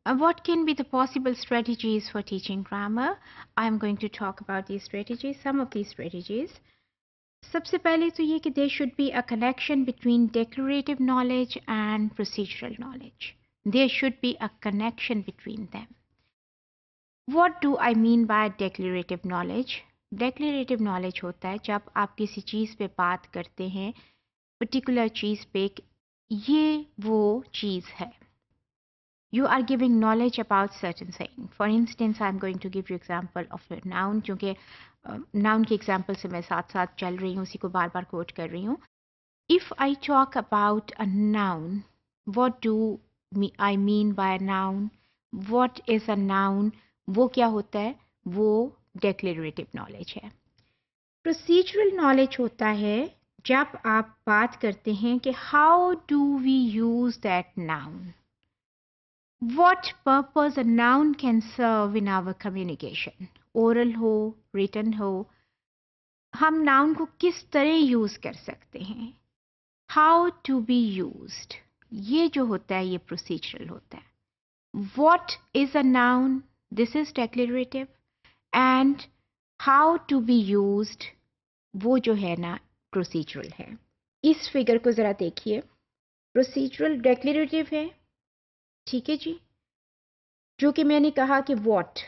What can be the possible strategies for teaching grammar? I'm going to talk about these strategies, some of these strategies. सबसे पहले तो ये कि there should be a connection between declarative knowledge and procedural knowledge. There should be a connection between them. What do I mean by declarative knowledge? Declarative knowledge होता है जब आप किसी चीज़ पे बात करते हैं, particular चीज़ पे, ये वो चीज़ है. You are giving knowledge about certain thing. For instance, I'm going to give you example of a noun, क्योंकि noun के example से मैं साथ साथ चल रही हूँ, उसी को बार बार quote कर रही हूँ. If I talk about a noun, what do I mean by a noun? What is a noun? वो क्या होता है? वो declarative knowledge है. Procedural knowledge होता है जब आप बात करते हैं कि how do we use that noun? What purpose a noun can serve in our communication? Oral हो, written हो, हम noun को किस तरह use कर सकते हैं? How to be used? ये जो होता है ये procedural होता है. What is a noun? This is declarative. And how to be used? वो जो है ना procedural है. इस फिगर को ज़रा देखिए. Procedural declarative है, ठीक है जी, जो कि मैंने कहा कि what.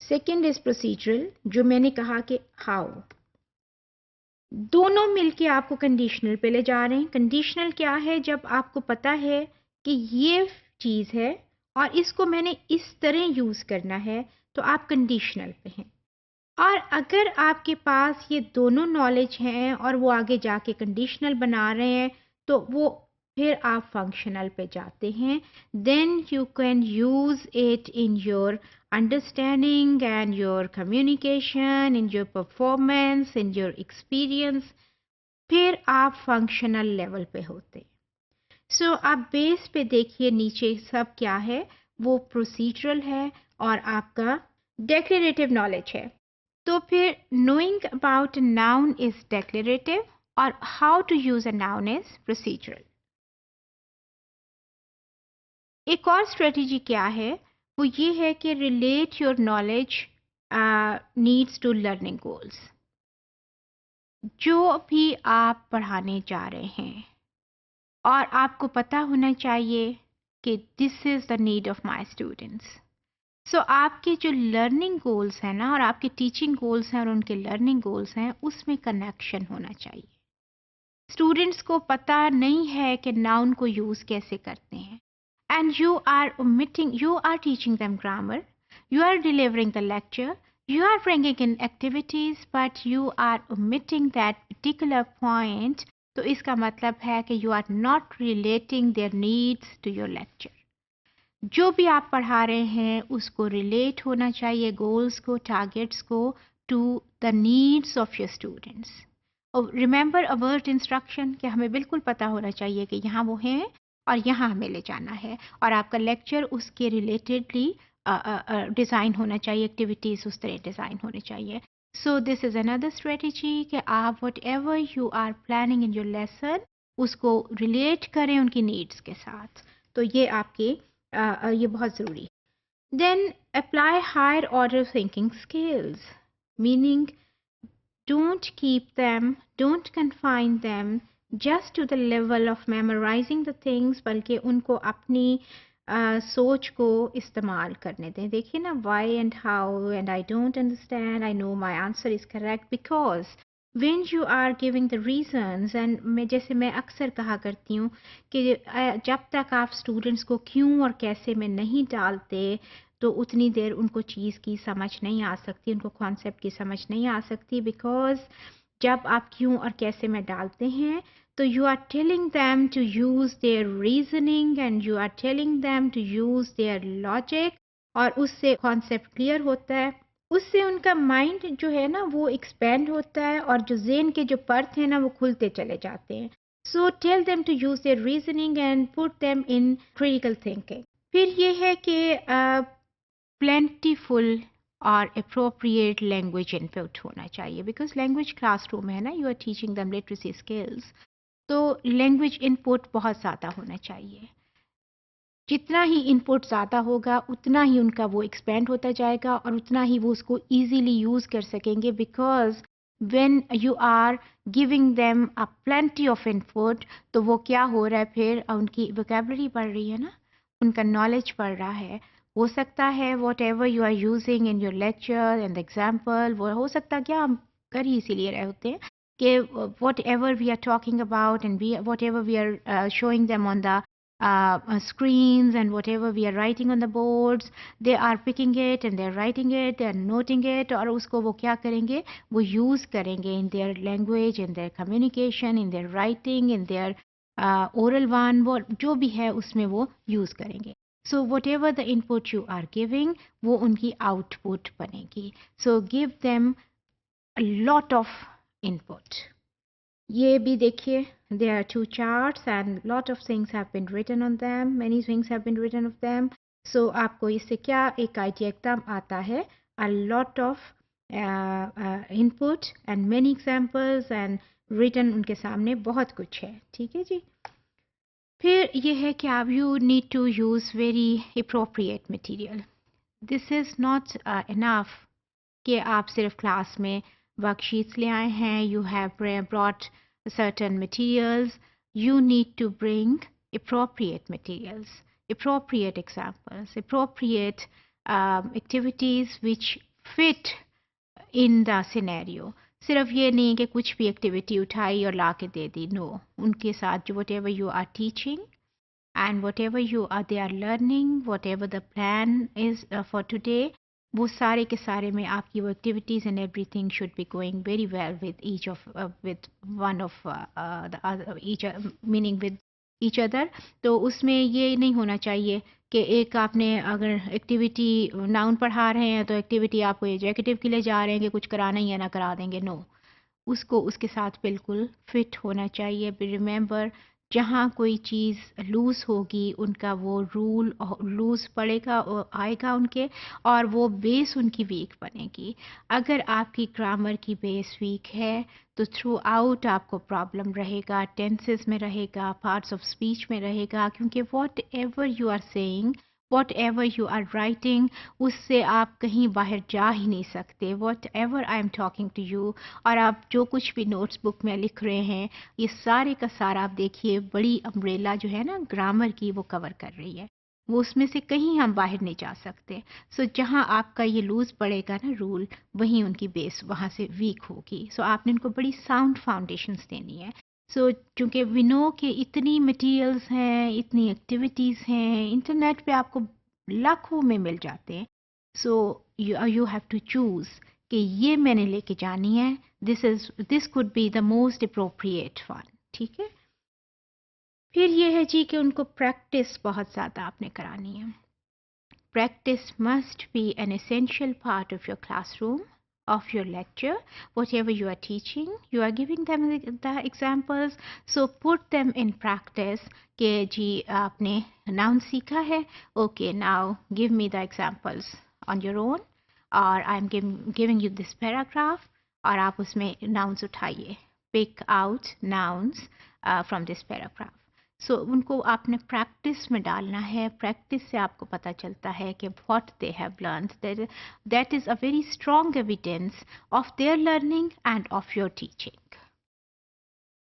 सेकेंड इज प्रोसीजरल, जो मैंने कहा कि हाउ. दोनों मिलके आपको कंडीशनल पे ले जा रहे हैं. कंडीशनल क्या है? जब आपको पता है कि ये चीज़ है और इसको मैंने इस तरह यूज़ करना है, तो आप कंडीशनल पे हैं. और अगर आपके पास ये दोनों नॉलेज हैं और वो आगे जाके कंडीशनल बना रहे हैं, तो वो फिर आप फंक्शनल पे जाते हैं. Then you can use it in your understanding and your communication, in your performance, in your experience. फिर आप फंक्शनल लेवल पे होते. सो आप बेस पे देखिए नीचे सब क्या है, वो प्रोसीजरल है और आपका डेक्लेरेटिव नॉलेज है. तो फिर knowing about a noun is declarative और how to use a noun is procedural. एक और स्ट्रेटजी क्या है? वो ये है कि relate your knowledge needs to learning goals. जो भी आप पढ़ाने जा रहे हैं और आपको पता होना चाहिए कि this is the need of my students. सो आपके जो लर्निंग गोल्स हैं ना, और आपके टीचिंग गोल्स हैं और उनके लर्निंग गोल्स हैं, उसमें कनेक्शन होना चाहिए. स्टूडेंट्स को पता नहीं है कि नाउन को यूज़ कैसे करते हैं, and you are teaching them grammar, you are delivering the lecture, you are bringing in activities, but you are omitting that particular point. तो इसका मतलब है कि you are not relating their needs to your lecture. जो भी आप पढ़ा रहे हैं उसको रिलेट होना चाहिए गोल्स को, टारगेट्स को, to the needs of your students. और रिमेंबर अवर्ट इंस्ट्रक्शन, कि हमें बिल्कुल पता होना चाहिए कि यहाँ वो हैं और यहाँ हमें ले जाना है, और आपका लेक्चर उसके रिलेटेडली डिज़ाइन होना चाहिए, एक्टिविटीज़ उस तरह डिज़ाइन होने चाहिए. So this is another strategy कि आप whatever you are planning in your lesson उसको रिलेट करें उनकी नीड्स के साथ. तो ये आपके ये बहुत ज़रूरी है. Then apply higher order thinking skills, meaning don't confine them just to the level of memorizing the things, बल्कि उनको अपनी सोच को इस्तेमाल करने दें. देखिए ना, why and how and I don't understand, I know my answer is correct, because when you are giving the reasons, and जैसे मैं अक्सर कहा करती हूँ कि जब तक आप स्टूडेंट्स को क्यों और कैसे में नहीं डालते, तो उतनी देर उनको चीज़ की समझ नहीं आ सकती, उनको कॉन्सेप्ट की समझ नहीं आ सकती. बिकॉज जब आप क्यों और कैसे में डालते हैं, तो you are telling them to use their reasoning and you are telling them to use their logic, और उससे कॉन्सेप्ट क्लियर होता है. उससे उनका माइंड जो है ना वो एक्सपेंड होता है, और जो ज़हन के जो पर्थ हैं ना वो खुलते चले जाते हैं. So tell them to use their reasoning and put them in critical thinking. फिर ये है कि प्लेंटीफुल और अप्रोप्रिएट लैंग्वेज इनपुट होना चाहिए, बिकॉज लैंग्वेज क्लासरूम है ना, you are teaching them literacy skills. तो लैंग्वेज इनपुट बहुत ज़्यादा होना चाहिए। जितना ही इनपुट ज़्यादा होगा उतना ही उनका वो एक्सपेंड होता जाएगा और उतना ही वो उसको ईज़िली यूज़ कर सकेंगे, because when you are giving them a plenty of input, तो वो क्या हो रहा है फिर उनकी वोकैबुलरी बढ़ रही है ना, उनका नॉलेज बढ़ रहा है। हो सकता है whatever you are using in your lecture and example, वो हो सकता है क्या हम कर ही इसीलिए रहे होते हैं कि whatever we are talking about and we whatever we are showing them on the screens and whatever we are writing on the boards, they are picking it and they're writing it, they're noting it, और उसको वो क्या करेंगे, वो use करेंगे in their language, in their communication, in their writing, in their oral one, वो जो भी है उसमें वो use करेंगे. So whatever the input you are giving, वो उनकी output बनेगी. So give them a lot of input. ये भी देखिए, there are two charts and lot of things have been written on them, many things have been written of them. So आपको इससे क्या एक आइडिया एकदम आता है, a lot of input and many examples and written उनके सामने बहुत कुछ है, ठीक है जी। फिर ये है कि आप you need to use very appropriate material. This is not enough कि आप सिर्फ क्लास में वर्कशीट्स ले आए हैं, you have brought certain materials, you need to bring appropriate materials, appropriate examples, appropriate activities which fit in the scenario. सिर्फ ये नहीं कि कुछ भी एक्टिविटी उठाई और ला के दे दी, नो, उनके साथ जो whatever you are teaching and whatever they are learning, whatever the plan is for today, वो सारे के सारे में आपकी वो activities and everything should be going very well with each of with one of the other, each meaning with each other. तो उसमें ये नहीं होना चाहिए कि एक आपने अगर एक्टिविटी नाउन पढ़ा रहे हैं तो एक्टिविटी आपको एग्जीक्यूटिव के लिए जा रहे हैं कि कुछ कराना ही है ना करा देंगे, नो, उसको उसके साथ बिल्कुल फिट होना चाहिए। रिमेंबर, जहाँ कोई चीज़ लूज़ होगी उनका वो रूल लूज़ पड़ेगा और आएगा उनके, और वो बेस उनकी वीक बनेगी। अगर आपकी ग्रामर की बेस वीक है तो थ्रू आउट आपको प्रॉब्लम रहेगा, टेंसेस में रहेगा, पार्ट्स ऑफ स्पीच में रहेगा, क्योंकि whatever you are saying, whatever you are writing, उससे आप कहीं बाहर जा ही नहीं सकते। Whatever I am talking to you, और आप जो कुछ भी नोट्स बुक में लिख रहे हैं, ये सारे का सारा आप देखिए बड़ी अम्ब्रेला जो है ना ग्रामर की, वो कवर कर रही है, वो उसमें से कहीं हम बाहर नहीं जा सकते। सो जहाँ आपका ये लूज़ पड़ेगा ना रूल, वहीं उनकी बेस वहाँ से वीक होगी। सो आपने इनको बड़ी साउंड फाउंडेशंस देनी है। सो चूँकि वी नो कि इतनी मटेरियल्स हैं, इतनी एक्टिविटीज़ हैं, इंटरनेट पे आपको लाखों में मिल जाते हैं। So you have to choose कि ये मैंने लेके जानी है, this could be the most appropriate one, ठीक है। फिर ये है जी कि उनको प्रैक्टिस बहुत ज़्यादा आपने करानी है। Practice must be an essential part of your classroom, of your lecture, whatever you are teaching. You are giving them the examples, so put them in practice. कि जी आपने noun सीखा है, okay, now give me the examples on your own, or I'm giving you this paragraph, और आप उसमें nouns उठाइए, pick out nouns from this paragraph. सो उनको आपने प्रैक्टिस में डालना है। प्रैक्टिस से आपको पता चलता है कि what they have learned, that is a very strong evidence of their learning end of your teaching.